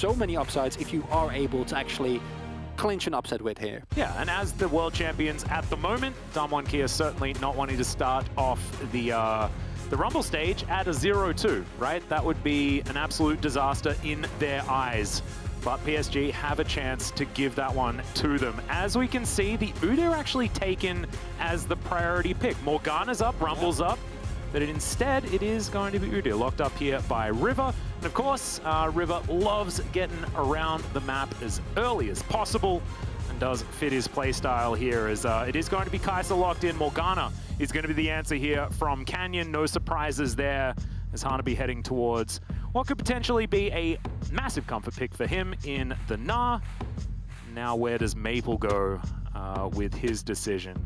so many upsides if you are able to actually clinch an upset with here. Yeah, and as the world champions at the moment, DAMWON Kia certainly not wanting to start off the Rumble stage at a 0-2, right? That would be an absolute disaster in their eyes. But PSG have a chance to give that one to them. As we can see, the Udyr actually taken as the priority pick. Morgana's up, Rumble's up, but instead it is going to be Udyr, locked up here by River. And of course, River loves getting around the map as early as possible and does fit his playstyle here, as it is going to be Kaisa locked in. Morgana is going to be the answer here from Canyon. No surprises there, as Hanabi heading towards what could potentially be a massive comfort pick for him in the Gnar. Now where does Maple go with his decision?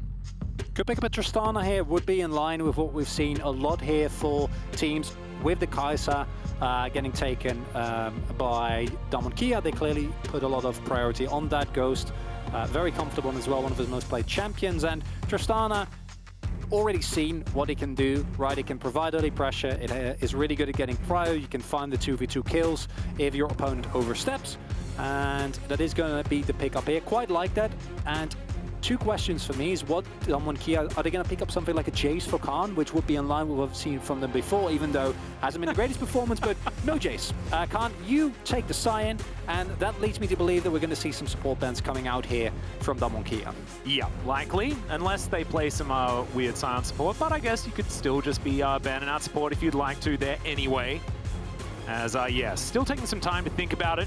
Could pick up a Tristana here, would be in line with what we've seen a lot here for teams with the Kaisa getting taken by DAMWON Kia. They clearly put a lot of priority on that Ghost. Very comfortable as well, one of his most played champions. And Tristana, already seen what it can do, right? It can provide early pressure. It is really good at getting prio. You can find the 2v2 kills if your opponent oversteps. And that is going to be the pickup here. Quite like that. And two questions for me is what DAMWON Kia, are they going to pick up something like a Jace for Khan, which would be in line with what we've seen from them before, even though hasn't been the greatest performance, but no Jace. Khan, you take the Sion, and that leads me to believe that we're going to see some support bans coming out here from DAMWON Kia. Yeah, likely, unless they play some weird Sion support, but I guess you could still just be banning out support if you'd like to there anyway. As, yeah, still taking some time to think about it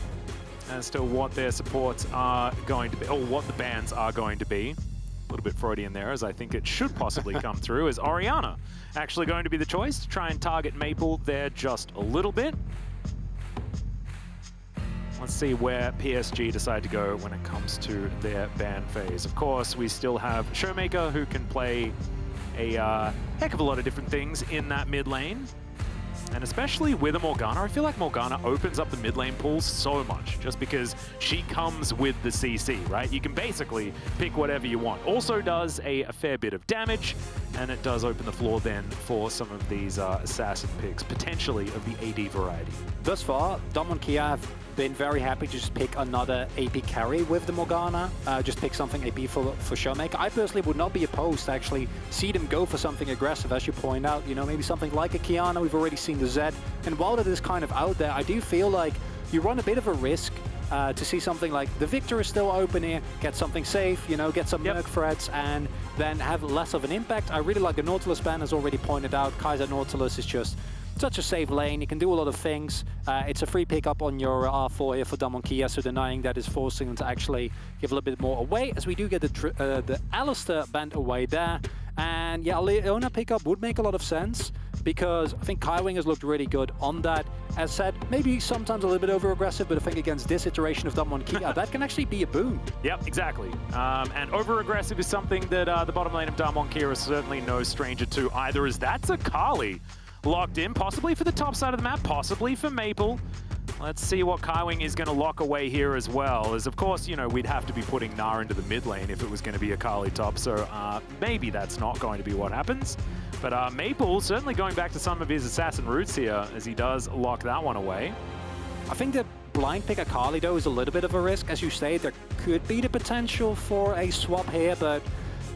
as to what their supports are going to be, or what the bans are going to be. A little bit Freudian there, as I think it should possibly come through, as Orianna actually going to be the choice to try and target Maple there just a little bit. Let's see where PSG decide to go when it comes to their ban phase. Of course, we still have ShowMaker, who can play a heck of a lot of different things in that mid lane. And especially with a Morgana, I feel like Morgana opens up the mid lane pool so much just because she comes with the CC, right? You can basically pick whatever you want. Also does a fair bit of damage, and it does open the floor then for some of these assassin picks, potentially of the AD variety. Thus far, DAMWON Kia have been very happy to just pick another AP carry with the Morgana, just pick something AP for ShowMaker. I personally would not be opposed to actually see them go for something aggressive, as you point out, you know, maybe something like a Kiana. We've already seen the Zed, and while it is kind of out there, I do feel like you run a bit of a risk to see something like the Victor is still open here, get something safe, you know, get some Merc threats, and then have less of an impact. I really like the Nautilus ban, as already pointed out. Kaisa Nautilus is just such a safe lane. You can do a lot of things. It's a free pickup on your R4 here for DAMWON Kia, so denying that is forcing them to actually give a little bit more away, as we do get the Alistair banned away there. And yeah, Leona pickup would make a lot of sense, because I think Kaiwing has looked really good on that. As said, maybe sometimes a little bit over-aggressive, but I think against this iteration of DAMWON Kia, that can actually be a boon. Yep, exactly. And over-aggressive is something that the bottom lane of DAMWON Kia is certainly no stranger to either, as that's Akali locked in, possibly for the top side of the map, possibly for Maple. Let's see what Kaiwing is going to lock away here as well, as of course, you know, we'd have to be putting Gnar into the mid lane if it was going to be Akali top, so maybe that's not going to be what happens. But Maple certainly going back to some of his assassin roots here, as he does lock that one away. I think the blind pick Akali, though, is a little bit of a risk. As you say, there could be the potential for a swap here, but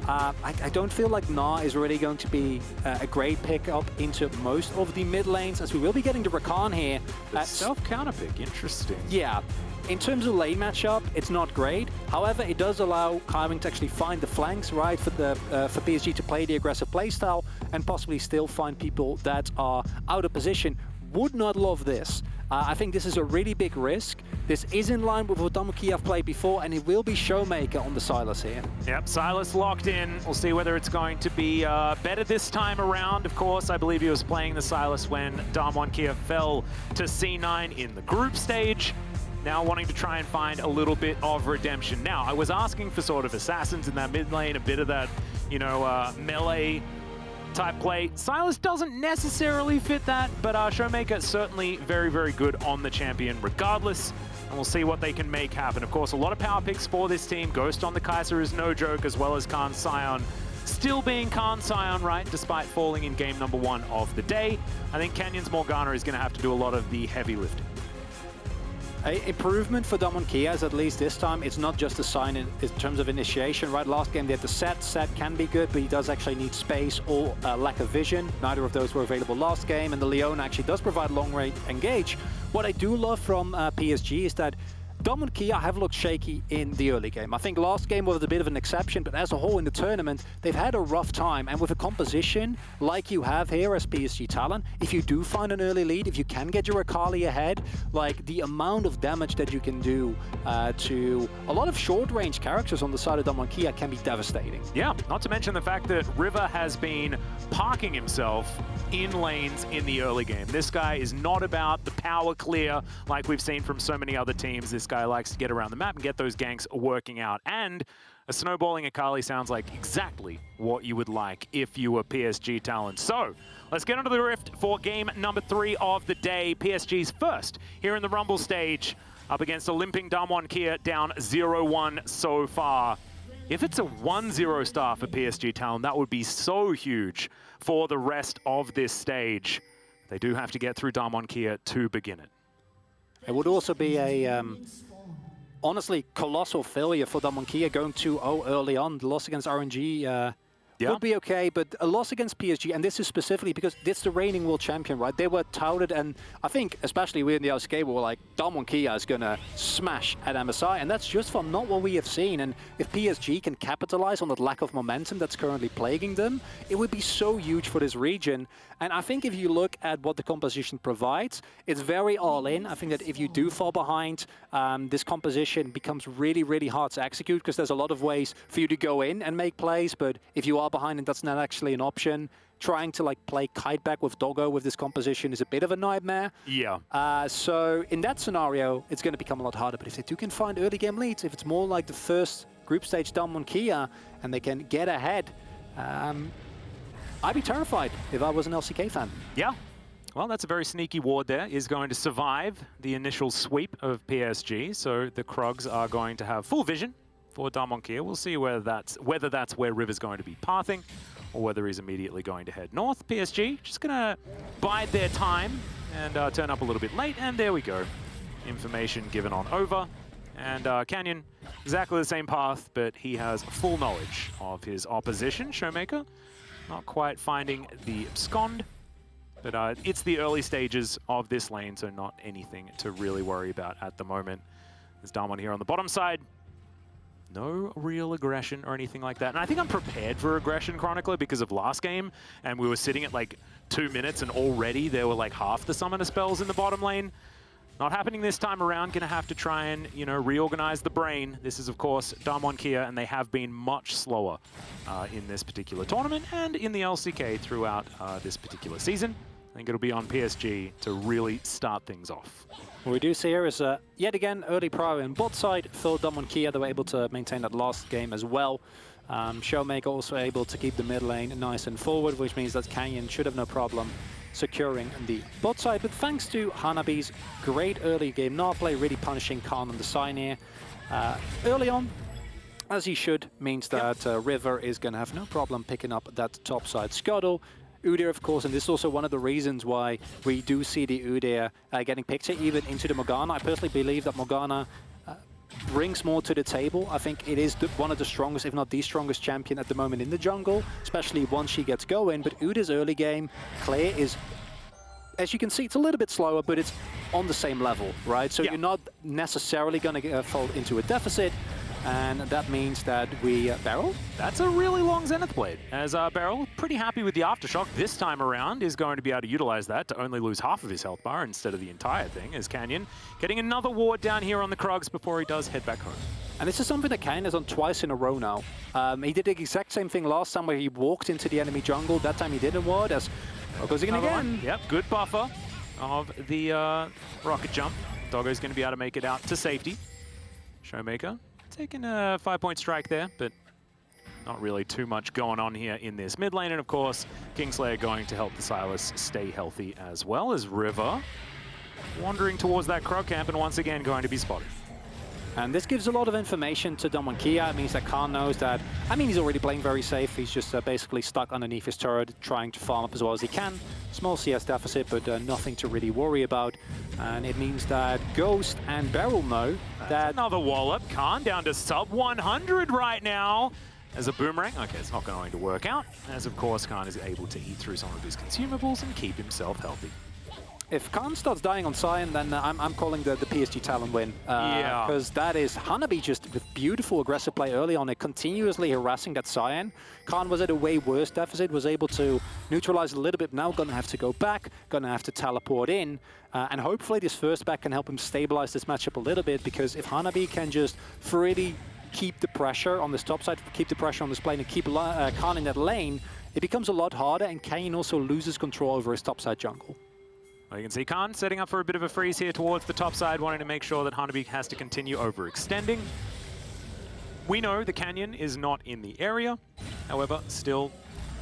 I don't feel like Gnar is really going to be a great pickup into most of the mid lanes, as we will be getting the Rakan here. Self-counter pick, interesting. Yeah. In terms of lane matchup, it's not great. However, it does allow Kaiwing to actually find the flanks, right, for PSG to play the aggressive playstyle and possibly still find people that are out of position. Would not love this. I think this is a really big risk. This is in line with what DAMWON Kia have played before, and it will be ShowMaker on the Sylas here. Yep, Sylas locked in. We'll see whether it's going to be better this time around. Of course, I believe he was playing the Sylas when DAMWON Kia fell to C9 in the group stage. Now wanting to try and find a little bit of redemption. Now, I was asking for sort of assassins in that mid lane, a bit of that, you know, melee type play. Sylas doesn't necessarily fit that, but ShowMaker certainly very, very good on the champion regardless. And we'll see what they can make happen. Of course, a lot of power picks for this team. Ghost on the Kaisa is no joke, as well as Khan Sion. Still being Khan Sion, right, despite falling in game number 1 of the day. I think Canyon's Morgana is going to have to do a lot of the heavy lifting. Improvement for DAMWON Kia is at least this time, it's not just a sign in terms of initiation, right? Last game they had the set. Set can be good, but he does actually need space or lack of vision. Neither of those were available last game, and the Leona actually does provide long-range engage. What I do love from PSG is that DAMWON Kia have looked shaky in the early game. I think last game was a bit of an exception, but as a whole in the tournament, they've had a rough time. And with a composition like you have here as PSG Talon, if you do find an early lead, if you can get your Akali ahead, like the amount of damage that you can do to a lot of short-range characters on the side of DAMWON Kia can be devastating. Yeah, not to mention the fact that River has been parking himself in lanes in the early game. This guy is not about the power clear like we've seen from so many other teams. This guy likes to get around the map and get those ganks working out. And a snowballing Akali sounds like exactly what you would like if you were PSG Talon. So let's get onto the Rift for game number 3 of the day. PSG's first here in the Rumble stage up against a limping DAMWON Kia, down 0-1 so far. If it's a 1-0 star for PSG Talon, that would be so huge for the rest of this stage. They do have to get through DAMWON Kia to begin it. It would also be a, honestly, colossal failure for DAMWON Kia going 2-0 early on. The loss against RNG would be okay, but a loss against PSG, and this is specifically because it's the reigning world champion, right? They were touted, and I think, especially we in the LCK, we were like, DAMWON Kia is going to smash at MSI, and that's just from not what we have seen. And if PSG can capitalize on that lack of momentum that's currently plaguing them, it would be so huge for this region. And I think if you look at what the composition provides, it's very all-in. I think that if you do fall behind, this composition becomes really, really hard to execute because there's a lot of ways for you to go in and make plays, but if you are behind and that's not actually an option, trying to like play kite back with Doggo with this composition is a bit of a nightmare. Yeah. So in that scenario, it's going to become a lot harder. But if they do can find early game leads, if it's more like the first group stage DAMWON Kia and they can get ahead, I'd be terrified if I was an LCK fan. Yeah. Well, that's a very sneaky ward there. Is going to survive the initial sweep of PSG. So the Krugs are going to have full vision for DAMWON Kia. We'll see whether that's where River's going to be pathing or whether he's immediately going to head north. PSG just going to bide their time and turn up a little bit late. And there we go. Information given on over. And Canyon, exactly the same path, but he has full knowledge of his opposition. ShowMaker not quite finding the abscond, but it's the early stages of this lane, so not anything to really worry about at the moment. There's DAMWON here on the bottom side. No real aggression or anything like that. And I think I'm prepared for aggression, Cronickler, because of last game, and we were sitting at like 2 minutes and already there were like half the summoner spells in the bottom lane. Not happening this time around. Gonna have to try and, you know, reorganize the brain. This is, of course, DAMWON Kia, and they have been much slower in this particular tournament and in the LCK throughout this particular season. I think it'll be on PSG to really start things off. What we do see here is, yet again, early prior in bot side for DAMWON Kia. They were able to maintain that last game as well. ShowMaker also able to keep the mid lane nice and forward, which means that Canyon should have no problem securing the bot side. But thanks to Hanabi's great early game Gnar play, really punishing Khan on the side here. Early on, as he should, means that River is going to have no problem picking up that top side scuttle. Udyr, of course, and this is also one of the reasons why we do see the Udyr getting picked here, even into the Morgana. I personally believe that Morgana brings more to the table. I think it is one of the strongest, if not the strongest champion at the moment in the jungle, especially once she gets going. But Udyr's early game, Claire is, as you can see, it's a little bit slower, but it's on the same level, right? So you're not necessarily going to fall into a deficit. And that means that we... Beryl? That's a really long Zenith Blade. As Beryl, pretty happy with the Aftershock this time around, is going to be able to utilize that to only lose half of his health bar instead of the entire thing, as Canyon getting another ward down here on the Krugs before he does head back home. And this is something that Canyon has done twice in a row now. He did the exact same thing last time where he walked into the enemy jungle. That time he didn't ward, as goes again. Yep, good buffer of the rocket jump. Doggo's going to be able to make it out to safety. ShowMaker taking a 5-point strike there, but not really too much going on here in this mid lane. And of course, Kingslayer going to help the Sylas stay healthy as well, as River wandering towards that Krug camp and once again going to be spotted. And this gives a lot of information to DAMWON Kia. It means that Khan knows that, I mean, he's already playing very safe. He's just basically stuck underneath his turret, trying to farm up as well as he can. Small CS deficit, but nothing to really worry about. And it means that Ghost and Beryl know that... Another wallop. Khan down to sub 100 right now. As a boomerang, okay, it's not going to work out. As of course, Khan is able to eat through some of his consumables and keep himself healthy. If Khan starts dying on Sion, then I'm calling the PSG Talon win. Yeah. Because that is Hanabi just with beautiful aggressive play early on, it continuously harassing that Sion. Khan was at a way worse deficit, was able to neutralize a little bit. Now gonna have to go back, gonna have to teleport in. And hopefully this first back can help him stabilize this matchup a little bit, because if Hanabi can just freely keep the pressure on this top side, keep the pressure on this plane, and keep Khan in that lane, it becomes a lot harder, and Kane also loses control over his top side jungle. Well, you can see Khan setting up for a bit of a freeze here towards the top side, wanting to make sure that Hanabi has to continue overextending. We know the canyon is not in the area, however, still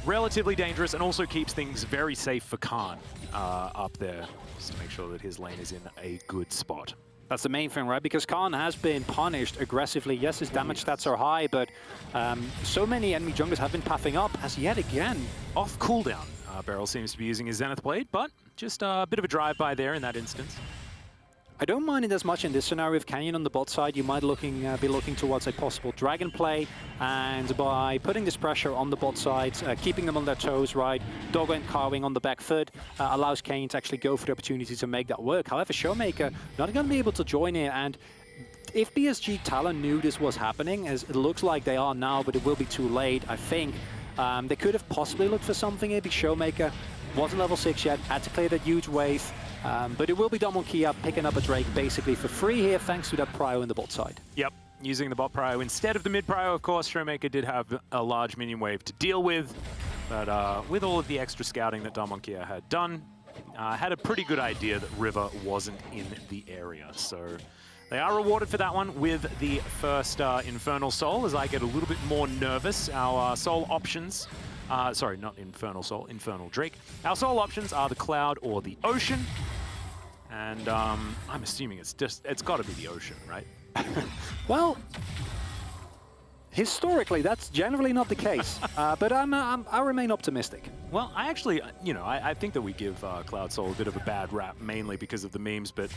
relatively dangerous, and also keeps things very safe for Khan up there, just to make sure that his lane is in a good spot. That's the main thing, right? Because Khan has been punished aggressively. Yes, his damage stats are high, but so many enemy junglers have been pathing up as yet again. Off cooldown. Beryl seems to be using his Zenith Blade, but just a bit of a drive-by there in that instance. I don't mind it as much in this scenario with Canyon on the bot side. You might be looking towards a possible dragon play, and by putting this pressure on the bot side, keeping them on their toes, right, Doggo and Kaiwing on the back foot, allows Kane to actually go for the opportunity to make that work. However, ShowMaker not going to be able to join it, and if PSG Talon knew this was happening, as it looks like they are now, but it will be too late, I think. They could have possibly looked for something here, because ShowMaker wasn't level 6 yet, had to clear that huge wave. But it will be DAMWON Kia picking up a Drake basically for free here, thanks to that prio in the bot side. Yep, using the bot prio instead of the mid prio, of course. ShowMaker did have a large minion wave to deal with, but with all of the extra scouting that DAMWON Kia had done, had a pretty good idea that River wasn't in the area. So they are rewarded for that one with the first Infernal Soul, as I get a little bit more nervous. Our soul options, sorry, not Infernal Soul, Infernal Drake. Our soul options are the Cloud or the Ocean. And I'm assuming it's got to be the Ocean, right? Well, historically, that's generally not the case. But I remain optimistic. Well, I actually, you know, I think that we give Cloud Soul a bit of a bad rap, mainly because of the memes, but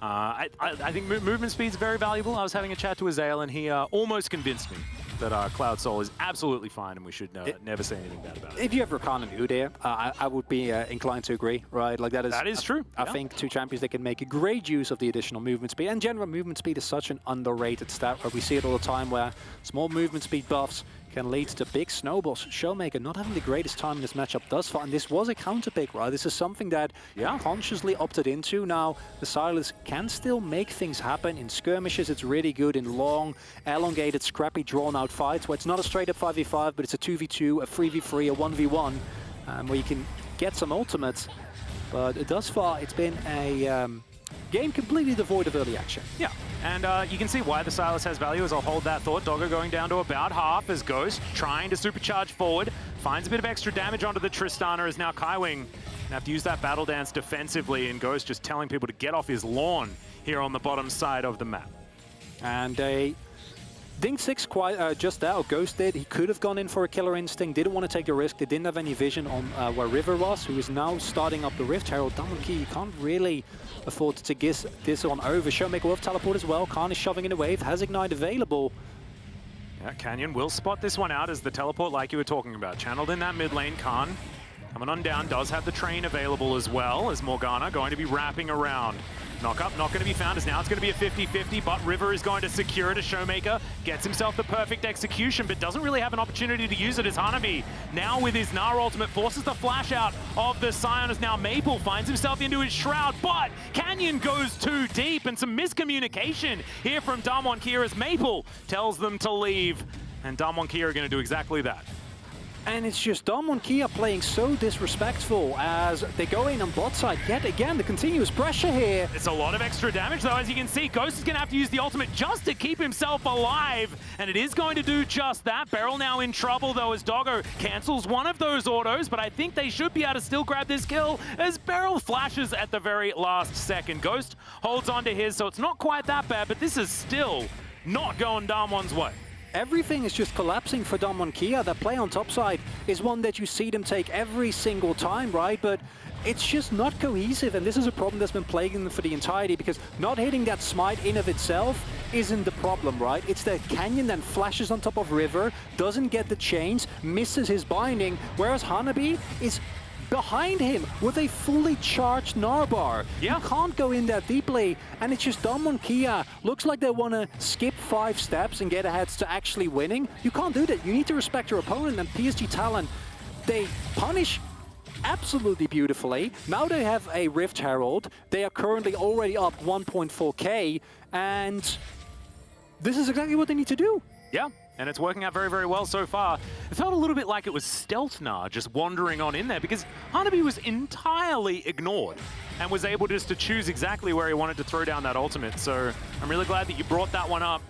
I think movement speed is very valuable. I was having a chat to Azael, and he almost convinced me that Cloud Soul is absolutely fine, and we should never say anything bad about it. If you have Rakan and Udyr, I would be inclined to agree, right? Like that is true. I think two champions that can make a great use of the additional movement speed. And general movement speed is such an underrated stat, where we see it all the time, where small movement speed buffs can lead to big snowballs. ShowMaker not having the greatest time in this matchup thus far, and this was a counter pick, right? This is something that consciously opted into. Now, the Sylas can still make things happen in skirmishes. It's really good in long, elongated, scrappy, drawn-out fights, where it's not a straight-up 5v5, but it's a 2v2, a 3v3, a 1v1, where you can get some ultimates. But thus far, it's been a game completely devoid of early action. Yeah, and you can see why the Sylas has value, as I'll hold that thought. Doggo going down to about half as Ghost trying to supercharge forward. Finds a bit of extra damage onto the Tristana, as now Kaiwing gonna have to use that battle dance defensively, and Ghost just telling people to get off his lawn here on the bottom side of the map. And a Ding 6 quite just there, Ghost did. He could have gone in for a killer instinct, didn't want to take the risk. They didn't have any vision on where River was, who is now starting up the Rift Herald. DAMWON Kia, you can't really afford to get this on over. ShowMaker will teleport as well. Khan is shoving in a wave, has Ignite available. Yeah, Canyon will spot this one out as the teleport, like you were talking about. Channeled in that mid lane. Khan coming on down, does have the train available as well, as Morgana going to be wrapping around. Knock up, not going to be found, as now it's going to be a 50-50, but River is going to secure it as ShowMaker gets himself the perfect execution, but doesn't really have an opportunity to use it, as Hanabi now with his Gnar ultimate forces the flash out of the Sion, as now Maple finds himself into his shroud, but Canyon goes too deep, and some miscommunication here from DAMWON Kia as Maple tells them to leave, and DAMWON Kia are going to do exactly that. And it's just DAMWON Kia playing so disrespectful as they go in on bot side yet again. The continuous pressure here. It's a lot of extra damage though, as you can see. Ghost is going to have to use the ultimate just to keep himself alive. And it is going to do just that. Beryl now in trouble though as Doggo cancels one of those autos, but I think they should be able to still grab this kill as Beryl flashes at the very last second. Ghost holds on to his, so it's not quite that bad, but this is still not going DAMWON's way. Everything is just collapsing for DAMWON Kia. That play on top side is one that you see them take every single time, right? But it's just not cohesive, and this is a problem that's been plaguing them for the entirety, because not hitting that smite in of itself isn't the problem, right? It's that Canyon then flashes on top of River, doesn't get the chains, misses his binding, whereas Hanabi is behind him with a fully charged Narbar. Yeah. You can't go in that deeply, and it's just DAMWON Kia looks like they want to skip 5 steps and get ahead to actually winning. You can't do that. You need to respect your opponent, and PSG Talon, they punish absolutely beautifully. Now they have a Rift Herald. They are currently already up 1.4k, and this is exactly what they need to do. Yeah. And it's working out very, very well so far. It felt a little bit like it was Stealth Gnar just wandering on in there, because Hanabi was entirely ignored and was able just to choose exactly where he wanted to throw down that ultimate. So I'm really glad that you brought that one up.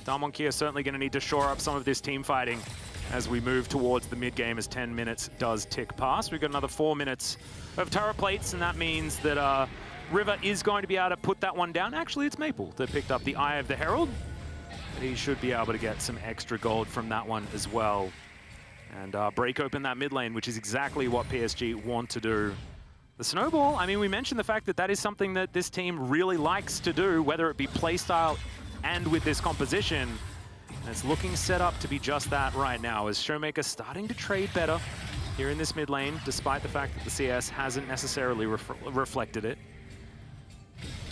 DAMWON Kia is certainly going to need to shore up some of this team fighting as we move towards the mid-game, as 10 minutes does tick past. We've got another 4 minutes of turret plates, and that means that River is going to be able to put that one down. Actually, it's Maple that picked up the Eye of the Herald. He should be able to get some extra gold from that one as well. And break open that mid lane, which is exactly what PSG want to do. The snowball, I mean, we mentioned the fact that that is something that this team really likes to do, whether it be playstyle and with this composition. And it's looking set up to be just that right now, as ShowMaker starting to trade better here in this mid lane, despite the fact that the CS hasn't necessarily reflected it.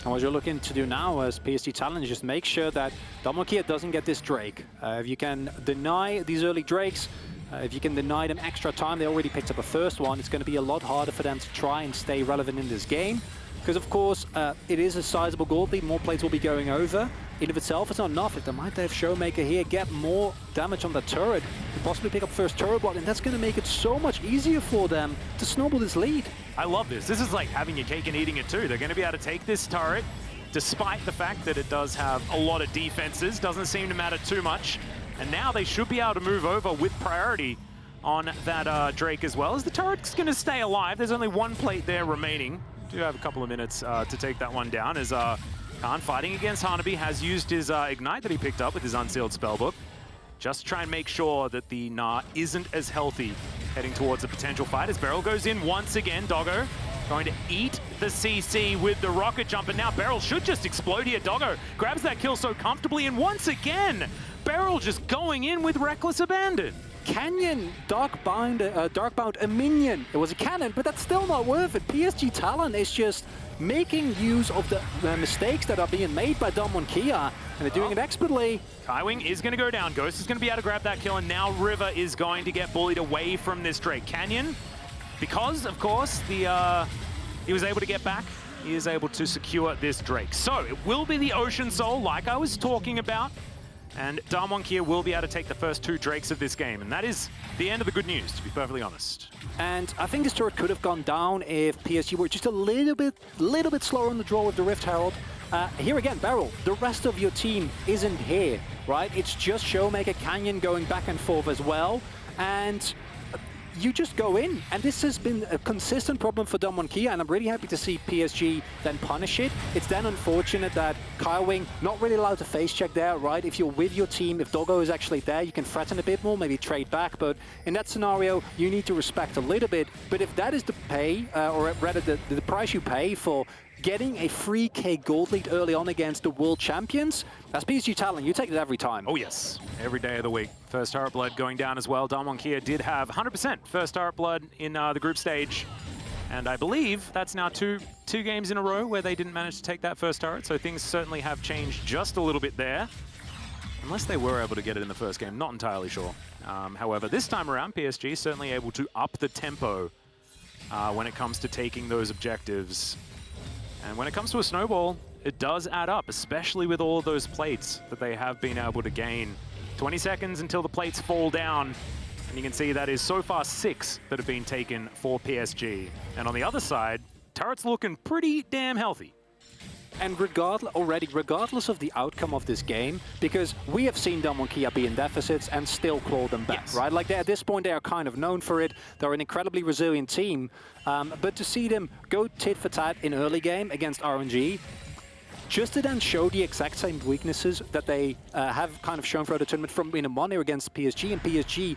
And what you're looking to do now as PSG Talon is just make sure that DAMWON Kia doesn't get this Drake. If you can deny these early Drakes, if you can deny them extra time, they already picked up a first one, it's going to be a lot harder for them to try and stay relevant in this game. Because of course, it is a sizable gold lead, more plates will be going over. In of itself, it's not enough. If they might have ShowMaker here, get more damage on the turret, and possibly pick up first turret block, and that's going to make it so much easier for them to snowball this lead. I love this. This is like having your cake and eating it too. They're going to be able to take this turret, despite the fact that it does have a lot of defenses, doesn't seem to matter too much. And now they should be able to move over with priority on that Drake as well, as the turret's going to stay alive. There's only one plate there remaining. Do have a couple of minutes to take that one down, as Khan, fighting against Hanabi, has used his Ignite that he picked up with his Unsealed Spellbook, just to try and make sure that the Gnar isn't as healthy heading towards a potential fight. As Beryl goes in once again, Doggo going to eat the CC with the rocket jump, and now Beryl should just explode here. Doggo grabs that kill so comfortably, and once again, Beryl just going in with reckless abandon. Canyon Darkbound a minion. It was a cannon, but that's still not worth it. PSG Talon is just making use of the mistakes that are being made by DAMWON Kia, and they're doing it expertly. Kaiwing is going to go down. Ghost is going to be able to grab that kill, and now River is going to get bullied away from this Drake. Canyon, because, of course, he was able to get back, he is able to secure this Drake. So it will be the Ocean Soul, like I was talking about, and DAMWON Kia will be able to take the first 2 Drakes of this game, and that is the end of the good news, to be perfectly honest. And I think this turret could have gone down if PSG were just a little bit slower on the draw with the Rift Herald. Here again, Beryl, the rest of your team isn't here, right? It's just ShowMaker, Canyon going back and forth as well, and you just go in, and this has been a consistent problem for DAMWON Kia, and I'm really happy to see PSG then punish it. It's then unfortunate that Kaiwing not really allowed to face check there, right? If you're with your team, if Doggo is actually there, you can threaten a bit more, maybe trade back, but in that scenario, you need to respect a little bit. But if that is the pay, or rather the price you pay for getting a 3k gold lead early on against the world champions, that's PSG Talon. You take it every time. Oh yes, every day of the week. First turret blood going down as well. DAMWON Kia did have 100% first turret blood in the group stage, and I believe that's now two games in a row where they didn't manage to take that first turret, so things certainly have changed just a little bit there. Unless they were able to get it in the first game, not entirely sure. However, this time around, PSG certainly able to up the tempo when it comes to taking those objectives. And when it comes to a snowball, it does add up, especially with all of those plates that they have been able to gain. 20 seconds until the plates fall down. And you can see that is so far 6 that have been taken for PSG. And on the other side, turret's looking pretty damn healthy. And regardless of the outcome of this game, because we have seen DAMWON Kia be in deficits and still claw them back, yes. right? Like at this point, they are kind of known for it. They're an incredibly resilient team. But to see them go tit for tat in early game against RNG, just to then show the exact same weaknesses that they have kind of shown throughout the tournament from in a one-year against PSG, and PSG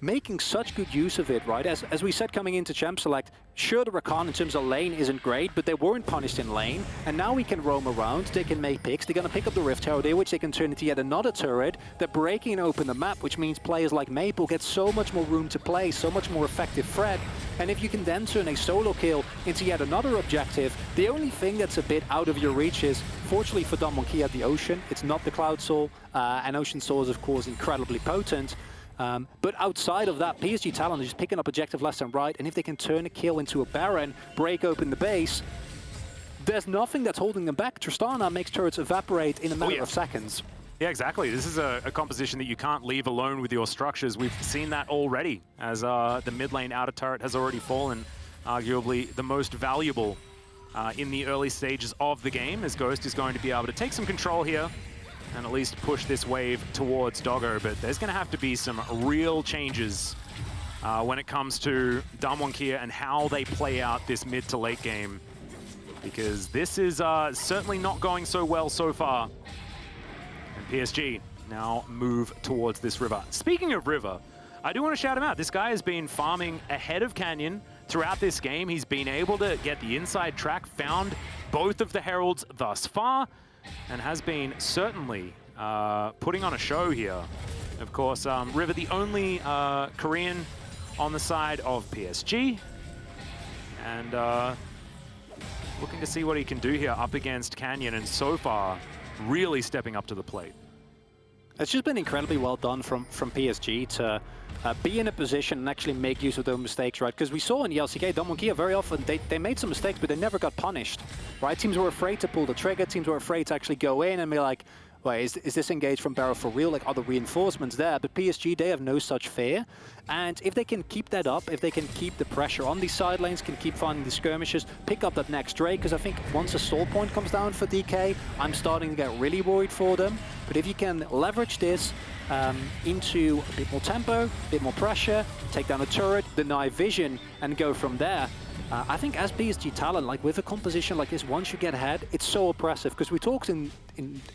making such good use of it, right? As we said coming into Champ Select, sure, the Rakan in terms of lane isn't great, but they weren't punished in lane, and now we can roam around, they can make picks, they're going to pick up the Rift Tower there, which they can turn into yet another turret. They're breaking open the map, which means players like Maple get so much more room to play, so much more effective threat, and if you can then turn a solo kill into yet another objective, the only thing that's a bit out of your reach is, fortunately for DAMWON Kia, the Ocean. It's not the Cloud Soul, and Ocean Soul is, of course, incredibly potent. But outside of that, PSG Talon is just picking up objective left and right, and if they can turn a kill into a Baron, break open the base, there's nothing that's holding them back. Tristana makes turrets evaporate in a matter of seconds. Yeah, exactly. This is a composition that you can't leave alone with your structures. We've seen that already, as the mid lane outer turret has already fallen, arguably the most valuable in the early stages of the game, as Ghost is going to be able to take some control here and at least push this wave towards Doggo, but there's going to have to be some real changes when it comes to DAMWON Kia and how they play out this mid to late game, because this is certainly not going so well so far. And PSG now move towards this river. Speaking of river, I do want to shout him out. This guy has been farming ahead of Canyon throughout this game. He's been able to get the inside track, found both of the Heralds thus far, and has been certainly putting on a show here. Of course, River, the only Korean on the side of PSG, and looking to see what he can do here up against Canyon, and so far, really stepping up to the plate. It's just been incredibly well done from PSG to be in a position and actually make use of those mistakes, right? Because we saw in the LCK, DAMWON Kia very often, they made some mistakes, but they never got punished, right? Teams were afraid to pull the trigger, teams were afraid to actually go in and be like, wait, is this engaged from Beryl for real? Like, are the reinforcements there? But PSG, they have no such fear. And if they can keep that up, if they can keep the pressure on these side lanes, can keep finding the skirmishes, pick up that next Drake, because I think once a stall point comes down for DK, I'm starting to get really worried for them. But if you can leverage this into a bit more tempo, a bit more pressure, take down a turret, deny vision, and go from there, I think as PSG Talon, like with a composition like this, once you get ahead, it's so oppressive. Because we talked in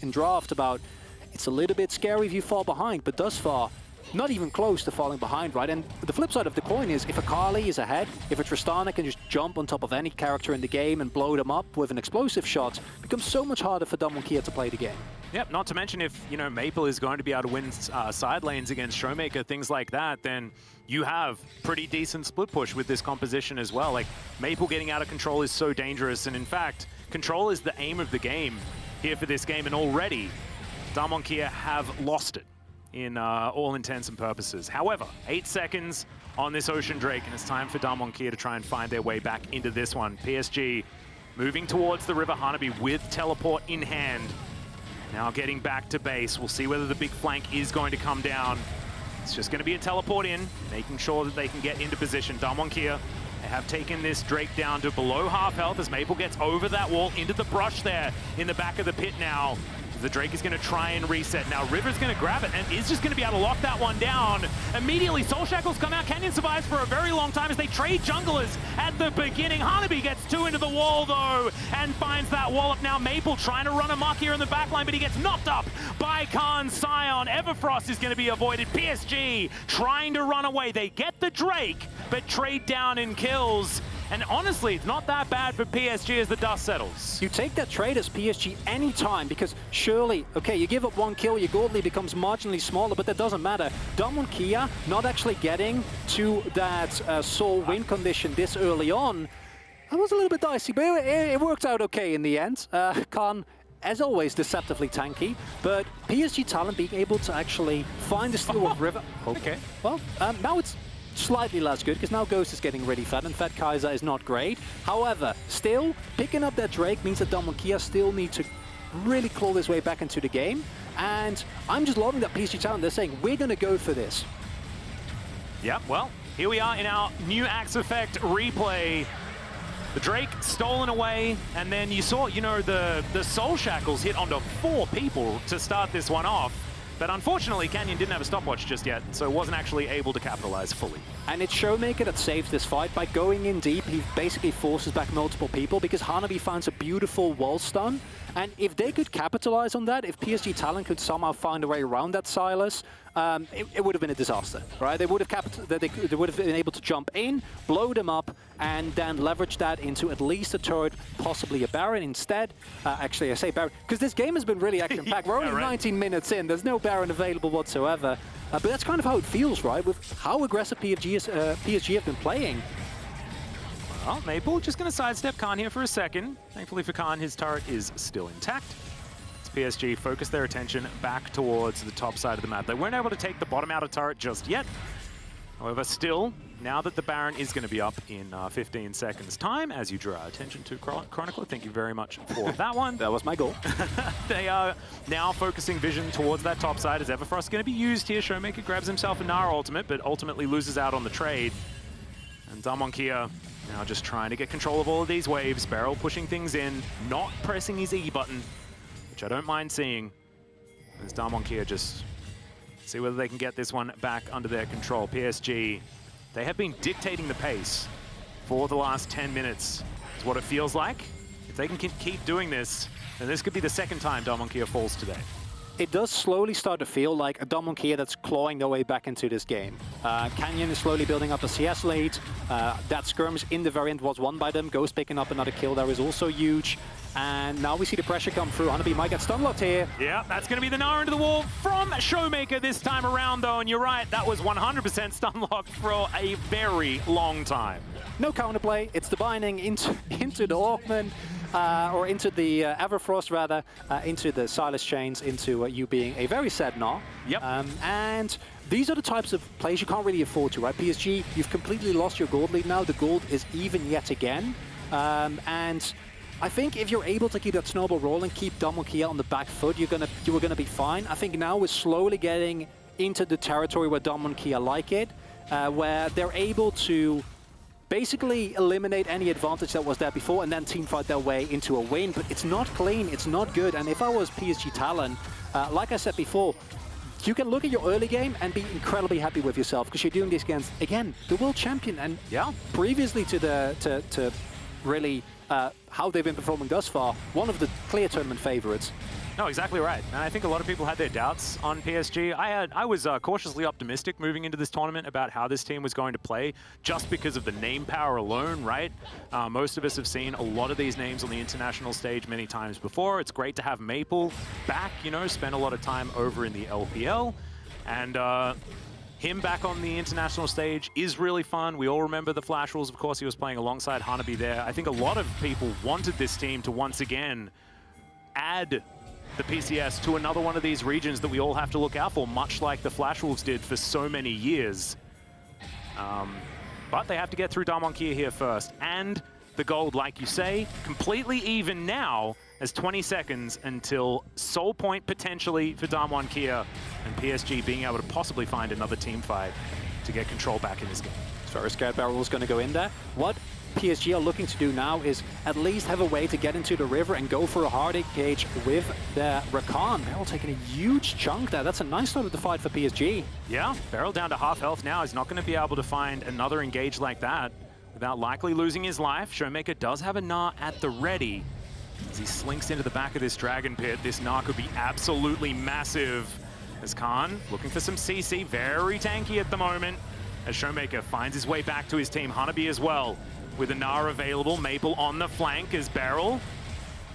draft about it's a little bit scary if you fall behind, but thus far, not even close to falling behind, right? And the flip side of the coin is if Akali is ahead, if a Tristana can just jump on top of any character in the game and blow them up with an explosive shot, it becomes so much harder for DAMWON Kia to play the game. Yep, not to mention if, you know, Maple is going to be able to win side lanes against ShowMaker, things like that, then you have pretty decent split push with this composition as well. Like, Maple getting out of control is so dangerous, and in fact, control is the aim of the game here for this game, and already DAMWON Kia have lost it in all intents and purposes. However, 8 seconds on this Ocean Drake, and it's time for DAMWON Kia to try and find their way back into this one. PSG moving towards the river, Hanabi with teleport in hand. Now getting back to base. We'll see whether the big flank is going to come down. It's just going to be a teleport in, making sure that they can get into position. DAMWON Kia, they have taken this Drake down to below half health as Maple gets over that wall into the brush there in the back of the pit now. The Drake is going to try and reset. Now River's going to grab it and is just going to be able to lock that one down. Immediately, Soul Shackles come out. Canyon survives for a very long time as they trade junglers at the beginning. Hanabi gets 2 into the wall, though, and finds that wallop. Now Maple trying to run amok here in the backline, but he gets knocked up by Khan Sion. Everfrost is going to be avoided. PSG trying to run away. They get the Drake, but trade down in kills. And honestly, it's not that bad for PSG as the dust settles. You take that trade as PSG anytime, because surely, okay, you give up 1 kill, your gold lead becomes marginally smaller, but that doesn't matter. DAMWON Kia not actually getting to that soul win condition this early on, that was a little bit dicey, but it worked out okay in the end. Khan, as always, deceptively tanky, but PSG Talon being able to actually find the steal of River. Okay. Well, now it's slightly less good, because now Ghost is getting really fed, and fed Kaisa is not great. However, still, picking up that Drake means that DAMWON Kia still need to really claw his way back into the game, and I'm just loving that PSG Talon, they're saying, we're going to go for this. Yep, well, here we are in our new Axe Effect replay. The Drake stolen away, and then you saw, you know, the Soul Shackles hit onto 4 people to start this one off. But unfortunately, Canyon didn't have a stopwatch just yet, so wasn't actually able to capitalize fully. And it's ShowMaker that saves this fight. By going in deep, he basically forces back multiple people because Hanabi finds a beautiful wall stun. And if they could capitalize on that, if PSG Talon could somehow find a way around that Sylas, it would have been a disaster, right? They would have they would have been able to jump in, blow them up, and then leverage that into at least a turret, possibly a Baron instead. Actually, I say Baron because this game has been really action-packed. We're only 19 minutes in. There's no Baron available whatsoever. But that's kind of how it feels, right? With how aggressive PSG have been playing. Well, Maple just going to sidestep Khan here for a second. Thankfully for Khan, his turret is still intact. As PSG focus their attention back towards the top side of the map. They weren't able to take the bottom outer turret just yet. However, still, now that the Baron is going to be up in 15 seconds' time, as you draw our attention to Cronickler, thank you very much for that one. That was my goal. They are now focusing vision towards that top side, as Everfrost going to be used here. ShowMaker grabs himself a Gnar ultimate, but ultimately loses out on the trade. And DAMWON Kia now just trying to get control of all of these waves. Beryl pushing things in, not pressing his E button, which I don't mind seeing. As DAMWON Kia just see whether they can get this one back under their control. PSG, they have been dictating the pace for the last 10 minutes, is what it feels like. If they can keep doing this, then this could be the second time DAMWON Kia falls today. It does slowly start to feel like a DAMWON Kia that's clawing their way back into this game. Canyon is slowly building up a CS lead. That skirmish in the very end was won by them. Ghost picking up another kill there is also huge. And now we see the pressure come through. Hanabi might get stunlocked here. Yeah, that's going to be the Gnar into the wall from ShowMaker this time around, though. And you're right, that was 100% stunlocked for a very long time. No counterplay. It's the binding into the Hawkman. Or into the Everfrost, rather, into the Sylas chains, into you being a very sad Gnar. Yep. And these are the types of plays you can't really afford to, right? PSG, you've completely lost your gold lead now. The gold is even yet again. And I think if you're able to keep that snowball rolling, keep DAMWON Kia on the back foot, you are gonna be fine. I think now we're slowly getting into the territory where DAMWON Kia like it, where they're able to basically eliminate any advantage that was there before and then teamfight their way into a win. But it's not clean, it's not good. And if I was PSG Talon, like I said before, you can look at your early game and be incredibly happy with yourself because you're doing this against, again, the world champion. And yeah, previously to really how they've been performing thus far, one of the clear tournament favorites. No, exactly right. And I think a lot of people had their doubts on PSG. I was cautiously optimistic moving into this tournament about how this team was going to play just because of the name power alone, right? Most of us have seen a lot of these names on the international stage many times before. It's great to have Maple back, you know, spent a lot of time over in the LPL. And him back on the international stage is really fun. We all remember the Flash Rules. Of course, he was playing alongside Hanabi there. I think a lot of people wanted this team to once again add the PCS to another one of these regions that we all have to look out for, much like the Flash Wolves did for so many years. But they have to get through DAMWON Kia here first. And the gold, like you say, completely even now as 20 seconds until Soul Point potentially for DAMWON Kia and PSG being able to possibly find another team fight to get control back in this game. Very scared Beryl is going to go in there. What PSG are looking to do now is at least have a way to get into the river and go for a hard engage with the Rakan. Beryl taking a huge chunk there. That's a nice start of the fight for PSG. Yeah, Beryl down to half health now. He's not going to be able to find another engage like that without likely losing his life. ShowMaker does have a Gnar at the ready. As he slinks into the back of this Dragon Pit, this Gnar could be absolutely massive. As Khan looking for some CC, very tanky at the moment. As ShowMaker finds his way back to his team, Hanabi as well. With a Gnar available, Maple on the flank as Beryl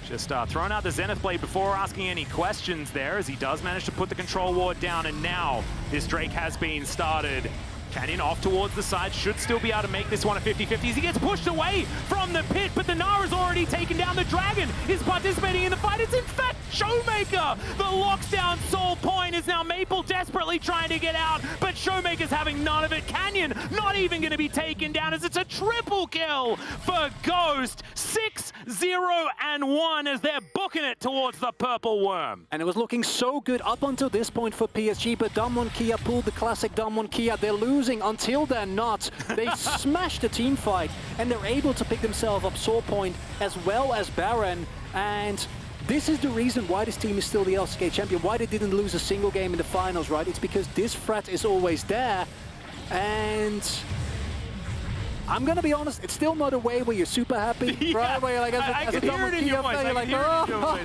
just throwing out the Zenith Blade before asking any questions there, as he does manage to put the control ward down, and now this Drake has been started. Canyon off towards the side, should still be able to make this one a 50-50 as he gets pushed away from the pit, but the Gnar has already taken down the Dragon, is participating in the fight. It's in fact ShowMaker that locks down Soul Point is now Maple desperately trying to get out, but ShowMaker's having none of it. Canyon not even going to be taken down as it's a triple kill for Ghost. 6-0-1 as they're booking it towards the purple worm. And it was looking so good up until this point for PSG, but DAMWON Kia pulled the classic DAMWON Kia. They're losing until they're not. They smashed the team fight, and they're able to pick themselves up Soul Point as well as Baron. And this is the reason why this team is still the LCK champion, why they didn't lose a single game in the finals, right? It's because this threat is always there. And I'm gonna be honest, it's still not a way where you're super happy, yeah, right? Where you're like, as a DAMWON Kia fan, you're like, oh.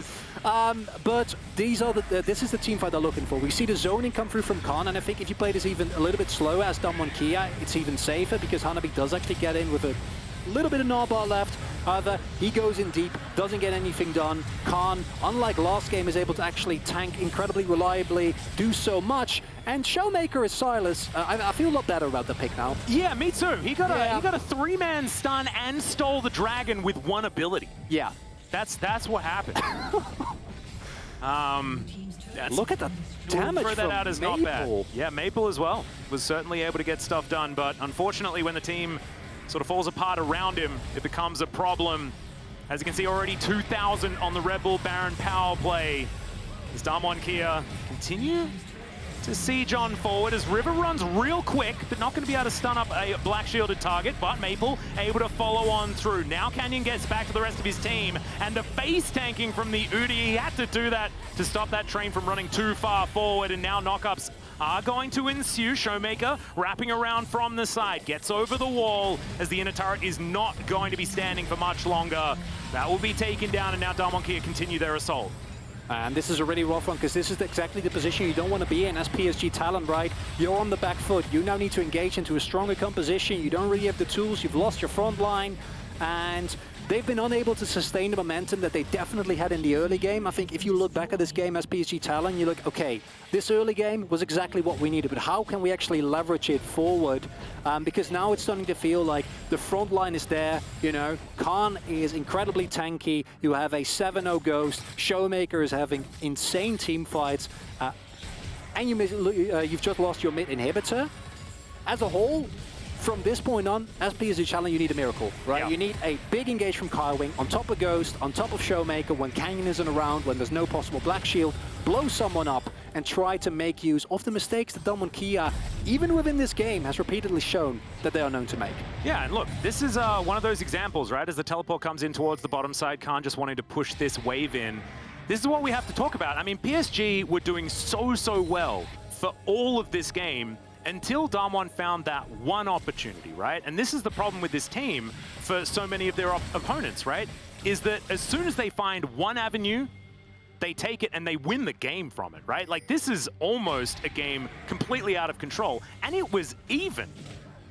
But these are this is the team fight they're looking for. We see the zoning come through from Khan, and I think if you play this even a little bit slower as DAMWON Kia, it's even safer because Hanabi does actually get in with a little bit of Narbar left. However, he goes in deep, doesn't get anything done. Khan, unlike last game, is able to actually tank incredibly reliably, do so much. And ShowMaker is Sylas. I feel a lot better about the pick now. Yeah, me too. He got a 3-man stun and stole the dragon with one ability. Yeah. That's what happened. Look at the damage throw that from out as Maple. Not bad. Yeah, Maple as well was certainly able to get stuff done, but unfortunately when the team sort of falls apart around him, it becomes a problem. As you can see, already 2,000 on the Red Bull Baron power play. Does DAMWON Kia continue to siege on forward as River runs real quick, but not going to be able to stun up a black shielded target, but Maple able to follow on through. Now Canyon gets back to the rest of his team, and the face tanking from the Udyr, he had to do that to stop that train from running too far forward, and now knockups are going to ensue. ShowMaker wrapping around from the side, gets over the wall as the inner turret is not going to be standing for much longer. That will be taken down, and now DAMWON Kia continue their assault. And this is a really rough one because this is exactly the position you don't want to be in as PSG Talon, right? You're on the back foot. You now need to engage into a stronger composition. You don't really have the tools. You've lost your front line. And they've been unable to sustain the momentum that they definitely had in the early game. I think if you look back at this game as PSG Talon, you look, okay, this early game was exactly what we needed, but how can we actually leverage it forward? Because now it's starting to feel like the front line is there, you know, Khan is incredibly tanky, you have a 7-0 Ghost, ShowMaker is having insane team fights, and you've just lost your mid inhibitor. As a whole, from this point on, as PSG Talon, you need a miracle, right? Yeah. You need a big engage from Kaiwing, on top of Ghost, on top of ShowMaker, when Canyon isn't around, when there's no possible Black Shield, blow someone up and try to make use of the mistakes that DAMWON Kia, even within this game, has repeatedly shown that they are known to make. Yeah, and look, this is one of those examples, right? As the teleport comes in towards the bottom side, Khan just wanting to push this wave in. This is what we have to talk about. I mean, PSG were doing so well for all of this game, until DAMWON found that one opportunity, right? And this is the problem with this team for so many of their opponents, right? Is that as soon as they find one avenue, they take it and they win the game from it, right? Like, this is almost a game completely out of control. And it was even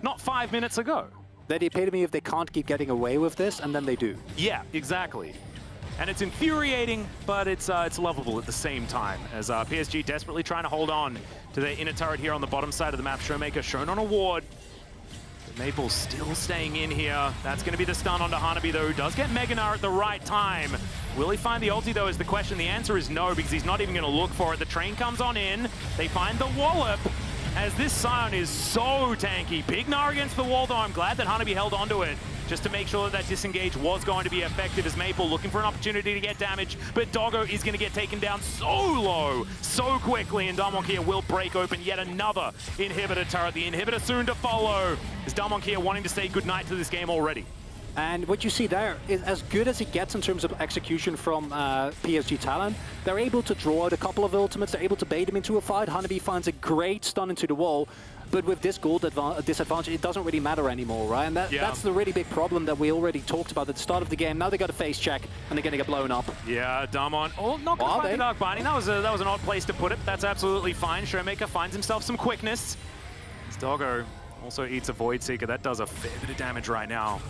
not 5 minutes ago. They're the epitome of they can't keep getting away with this, and then they do. Yeah, exactly. And it's infuriating, but it's lovable at the same time, as PSG desperately trying to hold on to their inner turret here on the bottom side of the map. ShowMaker shown on a ward. Maple still staying in here. That's going to be the stun onto Hanabi, though, who does get Mega Gnar at the right time. Will he find the ulti, though, is the question. The answer is no, because he's not even going to look for it. The train comes on in. They find the wallop, as this Sion is so tanky. Big Gnar against the wall, though. I'm glad that Hanabi held onto it, just to make sure that disengage was going to be effective, as Maple looking for an opportunity to get damage, but Doggo is going to get taken down so low, so quickly, and DAMWON Kia will break open yet another inhibitor turret. The inhibitor soon to follow, as DAMWON Kia wanting to say goodnight to this game already. And what you see there is as good as it gets in terms of execution from PSG Talon. They're able to draw out a couple of ultimates, they're able to bait him into a fight. Hanabi finds a great stun into the wall. But with this gold disadvantage, it doesn't really matter anymore, right? And that's the really big problem that we already talked about at the start of the game. Now they got a face check, and they're going to get blown up. Yeah, DAMWON. Oh, not going to find the Dark Binding. That was an odd place to put it. That's absolutely fine. ShowMaker finds himself some quickness. This Doggo also eats a Void Seeker. That does a fair bit of damage right now.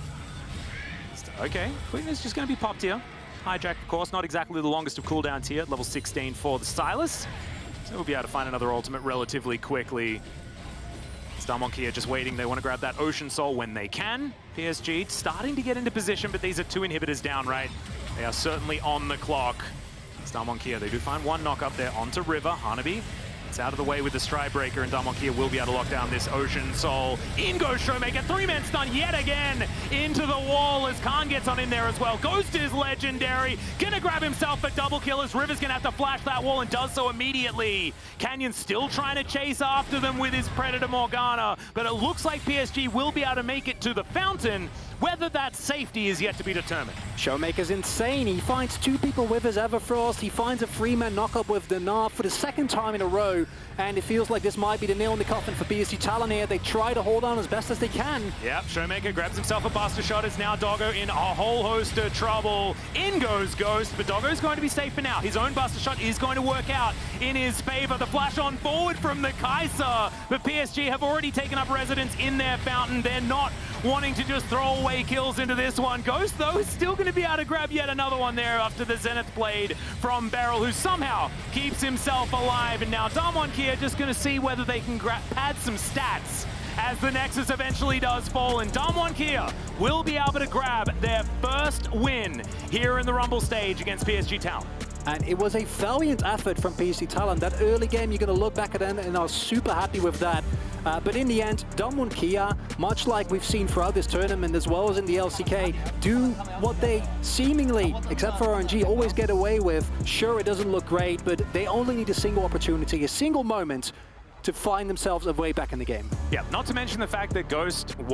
Okay, quickness just going to be popped here. Hijack, of course, not exactly the longest of cooldowns here at level 16 for the Sylas. So we'll be able to find another ultimate relatively quickly. DAMWON Kia just waiting. They want to grab that Ocean Soul when they can. PSG starting to get into position, but these are two inhibitors down, right? They are certainly on the clock. DAMWON Kia, they do find one knock up there onto River. Hanabi It's out of the way with the Stride Breaker, and DAMWON Kia will be able to lock down this Ocean Soul. In goes ShowMaker, 3-man stun yet again into the wall as Khan gets on in there as well. Ghost is legendary, gonna grab himself a double kill as River's gonna have to flash that wall and does so immediately. Canyon still trying to chase after them with his Predator Morgana, but it looks like PSG will be able to make it to the fountain. Whether that safety is yet to be determined. ShowMaker's insane. He finds 2 people with his Everfrost. He finds a 3-man knockup with Gnar for the 2nd time in a row. And it feels like this might be the nail in the coffin for PSG Talon here. They try to hold on as best as they can. Yep, ShowMaker grabs himself a Buster Shot. It's now Doggo in a whole host of trouble. In goes Ghost, but Doggo's going to be safe for now. His own Buster Shot is going to work out in his favor. The flash on forward from the Kaisa, but PSG have already taken up residence in their fountain. They're not wanting to just throw away kills into this one. Ghost, though, is still going to be able to grab yet another one there after the Zenith Blade from Beryl, who somehow keeps himself alive. And now DAMWON Kia just going to see whether they can pad some stats as the Nexus eventually does fall, and DAMWON Kia will be able to grab their first win here in the Rumble stage against PSG Talon. And it was a valiant effort from PSG Talon. That early game, you're going to look back at it and I was super happy with that. But in the end, DAMWON Kia, much like we've seen throughout this tournament as well as in the LCK, do what they seemingly, except for RNG, always get away with. Sure, it doesn't look great, but they only need a single opportunity, a single moment to find themselves a way back in the game. Yeah, not to mention the fact that Ghost was